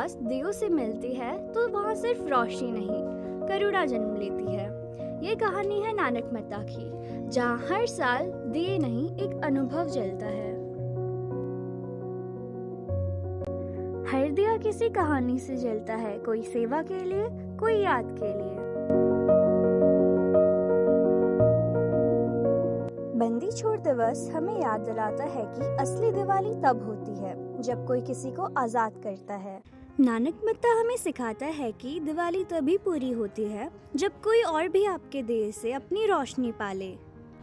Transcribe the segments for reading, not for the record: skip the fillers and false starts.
आवाज़ दियों से मिलती है तो वहाँ सिर्फ रोशनी नहीं, करुणा जन्म लेती है। ये कहानी है नानकमत्ता की, जहाँ हर साल दिए नहीं एक अनुभव जलता है। हर दिया किसी कहानी से जलता है, कोई सेवा के लिए, कोई याद के लिए। बंदी छोड़ दिवस हमें याद दिलाता है कि असली दिवाली तब होती है जब कोई किसी को आजाद करता है। नानकमत्ता हमें सिखाता है कि दिवाली तभी पूरी होती है जब कोई और भी आपके देश से अपनी रोशनी पाले।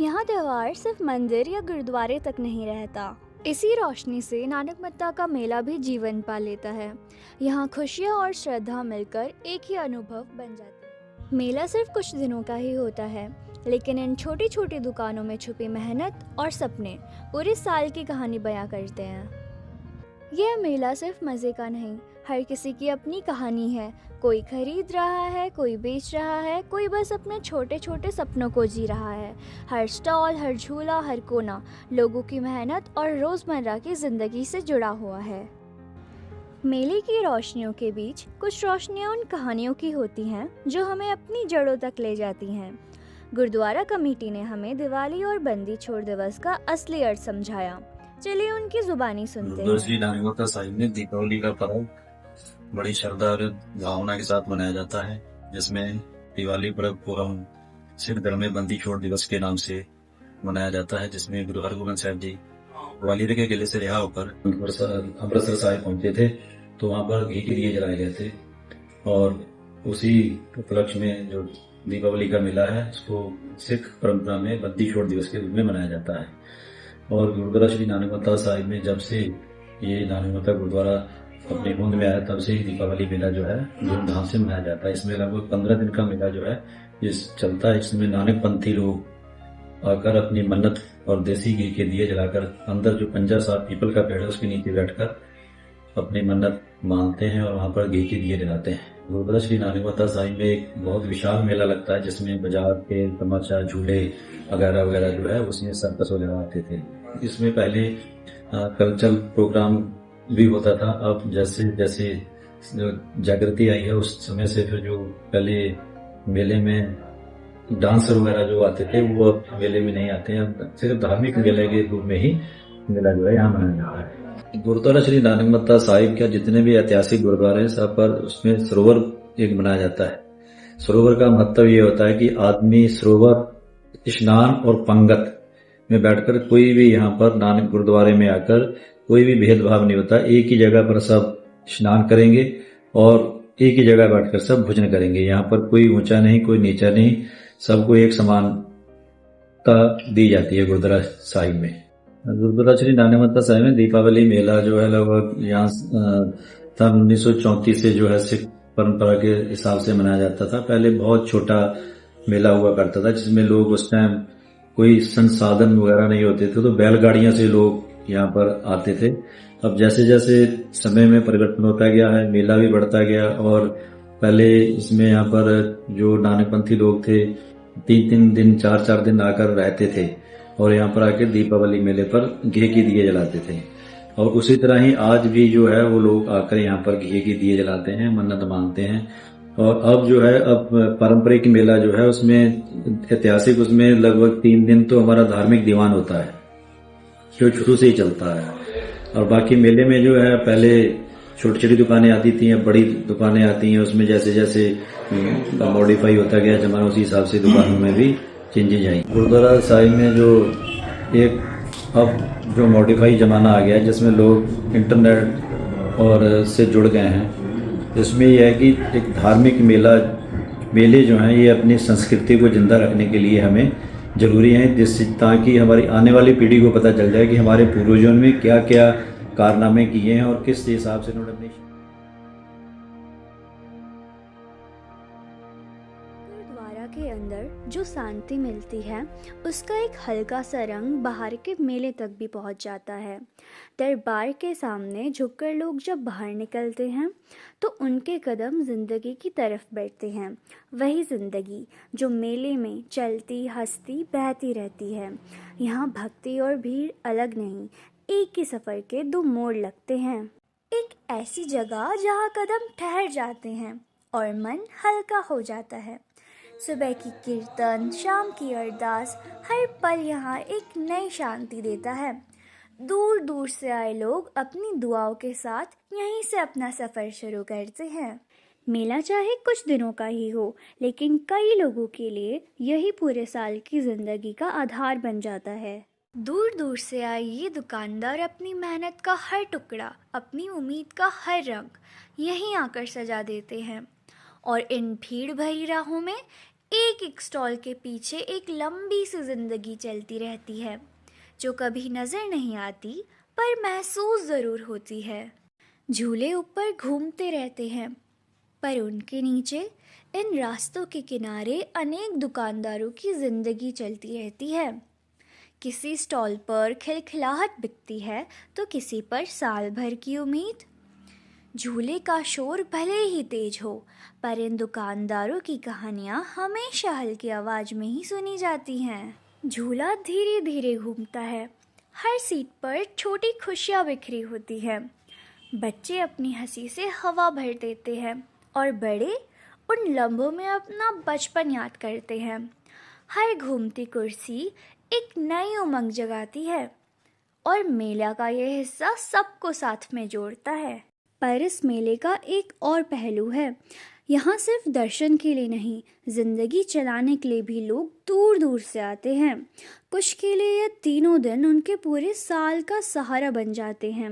यहाँ त्योहार सिर्फ मंदिर या गुरुद्वारे तक नहीं रहता, इसी रोशनी से नानकमत्ता का मेला भी जीवन पा लेता है। यहाँ खुशियाँ और श्रद्धा मिलकर एक ही अनुभव बन जाती है। मेला सिर्फ कुछ दिनों का ही होता है, लेकिन इन छोटी छोटी दुकानों में छुपी मेहनत और सपने पूरे साल की कहानी बयां करते हैं। यह मेला सिर्फ मज़े का नहीं, हर किसी की अपनी कहानी है। कोई खरीद रहा है, कोई बेच रहा है, कोई बस अपने छोटे छोटे सपनों को जी रहा है। हर स्टॉल, हर झूला, हर कोना लोगों की मेहनत और रोज़मर्रा की ज़िंदगी से जुड़ा हुआ है। मेले की रोशनियों के बीच कुछ रोशनियाँ उन कहानियों की होती हैं जो हमें अपनी जड़ों तक ले जाती हैं। गुरुद्वारा कमेटी ने हमें दिवाली और बंदी छोड़ दिवस का असली अर्थ समझाया। चलिए उनकी जुबानी सुनते हैं। श्री नानकमत्ता साहिब में दीपावली का पर्व बड़ी श्रद्धा और भावना के साथ मनाया जाता है, जिसमें दिवाली पर्व को हम सिख धर्म में बंदी छोड़ दिवस के नाम से मनाया जाता है, जिसमें गुरु हरगोबिंद साहब जी ग्वालियर के किले से रिहा होकर अमृतसर साहिब पहुंचे थे, तो वहां पर घी के दिए जलाए गए थे। और उसी उपलक्ष्य में जो दीपावली का मेला है, उसको सिख परंपरा में बंदी छोड़ दिवस के रूप में मनाया जाता है। और गुरुद्वारा श्री नानकमत्ता साहिब में जब से ये नानकमत्ता गुरुद्वारा अपने होंद में आया, तब से ही दीपावली मेला जो है धूमधाम से मनाया जाता है। इसमें लगभग 15 दिन का मेला जो है ये चलता है। इसमें नानकपंथी लोग आकर अपनी मन्नत और देसी घी के दिए जलाकर अंदर जो पंजा साहब पीपल का पेड़ है उसके नीचे बैठकर अपनी मन्नत मानते हैं और वहां पर घी के दिए जलाते हैं। गुरुद्वारा श्री नानकमत्ता साहिब में एक बहुत विशाल मेला लगता है, जिसमें बाजार के तमाचा, झूले वगैरह वगैरह जो है उसमें सर्कस वगैरह आते थे। इसमें पहले कल्चरल प्रोग्राम भी होता था। अब जैसे जैसे जो जागृति आई है उस समय से फिर जो पहले मेले में डांसर वगैरह जो आते थे वो अब मेले में नहीं आते हैं। अब सिर्फ धार्मिक मेले के रूप में ही मेला जो है यहाँ मनाया जाता है। गुरुद्वारा श्री नानकमत्ता साहिब के जितने भी ऐतिहासिक गुरुद्वारे हैं सब पर उसमें सरोवर एक बनाया जाता है। सरोवर का महत्व ये होता है कि आदमी सरोवर स्नान और पंगत में बैठकर कोई भी यहाँ पर नानक गुरुद्वारे में आकर कोई भी भेदभाव नहीं होता, एक ही जगह पर सब स्नान करेंगे और एक ही जगह बैठकर सब भोजन करेंगे। यहाँ पर कोई ऊंचा नहीं, कोई नीचा नहीं, सबको एक समानता दी जाती है गुरुद्वारा साहिब में। गुरुद्वारा श्री नानकमत्ता साहिब में दीपावली मेला जो है लगभग यहाँ सन 1934 से जो है सिख परंपरा के हिसाब से मनाया जाता था। पहले बहुत छोटा मेला हुआ करता था, जिसमें लोग उस टाइम कोई संसाधन वगैरह नहीं होते थे, तो बैलगाड़ियां से लोग यहाँ पर आते थे। अब जैसे जैसे समय में परिवर्तन होता गया है, मेला भी बढ़ता गया और पहले इसमें यहाँ पर जो नानकपंथी लोग थे 3-3 दिन 4-4 दिन आकर रहते थे और यहाँ पर आके दीपावली मेले पर घी के दिए जलाते थे। और उसी तरह ही आज भी जो है वो लोग आकर यहाँ पर घी के दिए जलाते हैं, मन्नत मांगते हैं। और अब जो है अब पारंपरिक मेला जो है उसमें ऐतिहासिक उसमें लगभग 3 दिन तो हमारा धार्मिक दीवान होता है जो शुरू से ही चलता है। और बाकी मेले में जो है पहले छोटी छोटी दुकानें आती थी, बड़ी दुकानें आती हैं, उसमें जैसे जैसे मॉडिफाई होता गया जमाना उसी हिसाब से दुकानों में भी चेंजेज आई। गुरुद्वारा साहिब में जो एक अब जो मॉडिफाई जमाना आ गया है जिसमें लोग इंटरनेट और से जुड़ गए हैं, इसमें यह है कि एक धार्मिक मेले जो हैं ये अपनी संस्कृति को जिंदा रखने के लिए हमें जरूरी हैं, जिससे ताकि हमारी आने वाली पीढ़ी को पता चल जाए कि हमारे पूर्वजों ने क्या क्या कारनामे किए हैं और किस हिसाब से उन्होंने अपनी गुरुद्वारा के अंदर जो शांति मिलती है उसका एक हल्का सा रंग बाहर के मेले तक भी पहुंच जाता है। दरबार के सामने झुककर लोग जब बाहर निकलते हैं तो उनके कदम जिंदगी की तरफ बढ़ते हैं, वही जिंदगी जो मेले में चलती, हंसती, बहती रहती है। यहाँ भक्ति और भीड़ अलग नहीं, एक ही सफ़र के दो मोड़ लगते हैं। एक ऐसी जगह जहाँ कदम ठहर जाते हैं और मन हल्का हो जाता है। सुबह की कीर्तन, शाम की अरदास, हर पल यहाँ एक नई शांति देता है। दूर दूर से आए लोग अपनी दुआओं के साथ यहीं से अपना सफ़र शुरू करते हैं। मेला चाहे कुछ दिनों का ही हो, लेकिन कई लोगों के लिए यही पूरे साल की ज़िंदगी का आधार बन जाता है। दूर दूर से आए ये दुकानदार अपनी मेहनत का हर टुकड़ा, अपनी उम्मीद का हर रंग यहीं आकर सजा देते हैं। और इन भीड़ भरी राहों में एक एक स्टॉल के पीछे एक लंबी सी जिंदगी चलती रहती है, जो कभी नज़र नहीं आती पर महसूस ज़रूर होती है। झूले ऊपर घूमते रहते हैं, पर उनके नीचे इन रास्तों के किनारे अनेक दुकानदारों की ज़िंदगी चलती रहती है। किसी स्टॉल पर खिलखिलाहट बिकती है तो किसी पर साल भर की उम्मीद। झूले का शोर भले ही तेज हो, पर इन दुकानदारों की कहानियाँ हमेशा हल्की आवाज़ में ही सुनी जाती हैं। झूला धीरे धीरे घूमता है, हर सीट पर छोटी खुशियाँ बिखरी होती हैं। बच्चे अपनी हंसी से हवा भर देते हैं और बड़े उन लम्हों में अपना बचपन याद करते हैं। हर घूमती कुर्सी एक नई उमंग जगाती है और मेला का यह हिस्सा सबको साथ में जोड़ता है। पर इस मेले का एक और पहलू है। यहाँ सिर्फ दर्शन के लिए नहीं, ज़िंदगी चलाने के लिए भी लोग दूर दूर से आते हैं। कुछ के लिए ये तीनों दिन उनके पूरे साल का सहारा बन जाते हैं।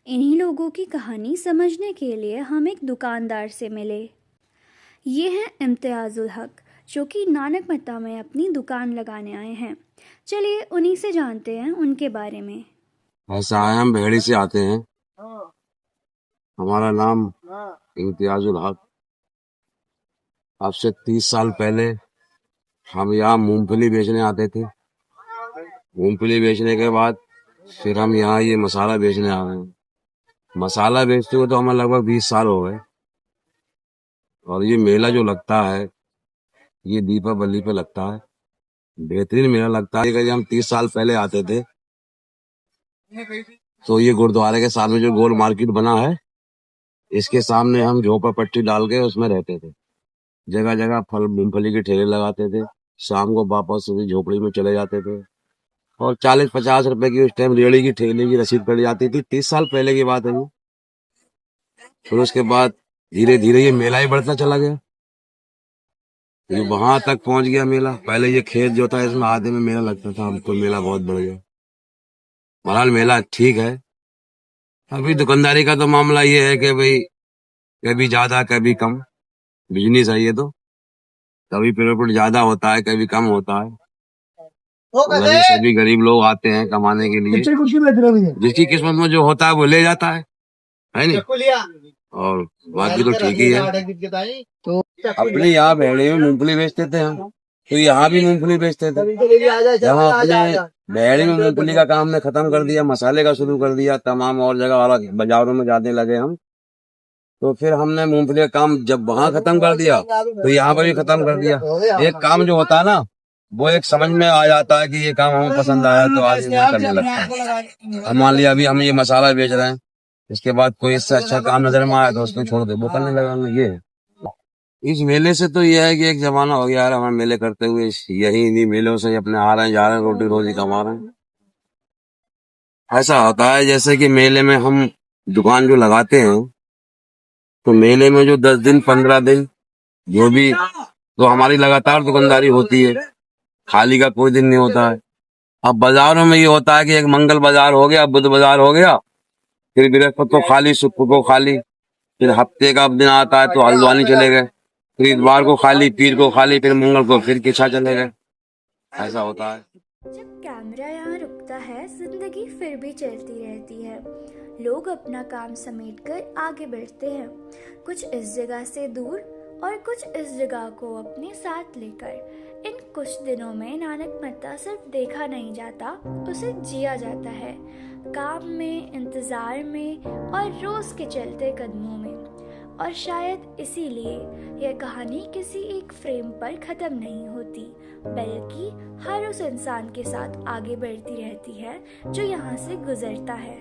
इन्हीं लोगों की कहानी समझने के लिए हम एक दुकानदार से मिले। ये हैं इम्तियाज़ुल हक, जो कि नानक मत्ता में अपनी दुकान लगाने आए हैं। चलिए उन्हीं से जानते हैं उनके बारे में। ऐसा है, हम भेड़ी से आते हैं। हमारा नाम इम्तियाजुल हक। अब से 30 साल पहले हम यहाँ मूंगफली बेचने आते थे। मूंगफली बेचने के बाद फिर हम यहाँ ये मसाला बेचने आ गए हैं। मसाला बेचते हुए तो हमें लगभग 20 साल हो गए। और ये मेला जो लगता है, ये दीपावली पे लगता है। बेहतरीन मेला लगता है। कि हम 30 साल पहले आते थे, तो ये गुरुद्वारे के सामने जो गोल मार्केट बना है, इसके सामने हम झोपड़ पट्टी डाल के उसमें रहते थे। जगह जगह फल मूंगफली के ठेले लगाते थे। शाम को वापस उसी झोपड़ी में चले जाते थे और 40-50 रुपए की उस टाइम रेड़ी की ठेले की रसीद पड़ जाती थी। 30 साल पहले की बात है ये। फिर उसके बाद धीरे धीरे ये मेला ही बढ़ता चला गया। ये वहां तक पहुंच गया मेला। पहले ये खेत जो था, इसमें आधे में मेला लगता था, अब तो मेला बहुत बढ़ गया। बहरहाल मेला ठीक है। अभी दुकानदारी का तो मामला ये है कि भाई कभी ज्यादा कभी कम बिजनेस है ये तो। कभी प्रॉफिट ज्यादा होता है, कभी कम होता है। सभी गरीब लोग आते हैं कमाने के लिए। जिसकी किस्मत में जो होता है वो ले जाता है नहीं? और बाकी तो ठीक ही है। तो अपने यहाँ भेड़े में मूंगफली बेचते थे हम, तो यहाँ भी मूंगफली बेचते थे। जब अपने भेड़े में मूंगफली का काम ने खत्म कर दिया, मसाले का शुरू कर दिया, तमाम और जगह अलग बाजारों में जाने लगे हम, तो फिर हमने मूंगफली का काम जब वहां खत्म कर दिया तो यहाँ पर भी खत्म कर दिया। एक काम जो होता है ना, वो एक समझ में आ जाता है कि ये काम हमें पसंद आया तो आज ये करने लगता है। अब मान लिया अभी हम ये मसाला बेच रहे हैं, इसके बाद कोई इससे अच्छा काम नजर में आया तो उसको छोड़ दे, वो करने लगा। ये इस मेले से तो ये है कि एक जमाना हो गया यार, हमें मेले करते हुए यही इन्हीं मेलों से अपने आ रहे हैं, जा रहे हैं, रोटी रोजी कमा रहे हैं। ऐसा होता है जैसे कि मेले में हम दुकान जो लगाते हैं, तो मेले में जो 10 दिन 15 दिन जो भी, तो हमारी लगातार दुकानदारी होती है, खाली का कोई दिन नहीं होता है। अब बाजारों में ये होता है कि एक मंगल बाजार हो गया, बुध बाजार हो गया, फिर बृहस्पति को खाली, शुक्र को खाली, फिर हफ्ते का दिन आता है तो हल्द्वानी चले गए, फिर इतवार को खाली, पीर को खाली, फिर मंगल को फिर किच्छा चले गए। ऐसा होता है। जब कैमरा यहाँ रुकता है, जिंदगी फिर भी चलती रहती है। लोग अपना काम समेटकर आगे बढ़ते हैं, कुछ इस जगह से दूर और कुछ इस जगह को अपने साथ लेकर। इन कुछ दिनों में नानक मत्ता सिर्फ देखा नहीं जाता, उसे जिया जाता है, काम में, इंतज़ार में और रोज़ के चलते कदमों में। और शायद इसीलिए यह कहानी किसी एक फ्रेम पर ख़त्म नहीं होती, बल्कि हर उस इंसान के साथ आगे बढ़ती रहती है जो यहाँ से गुजरता है।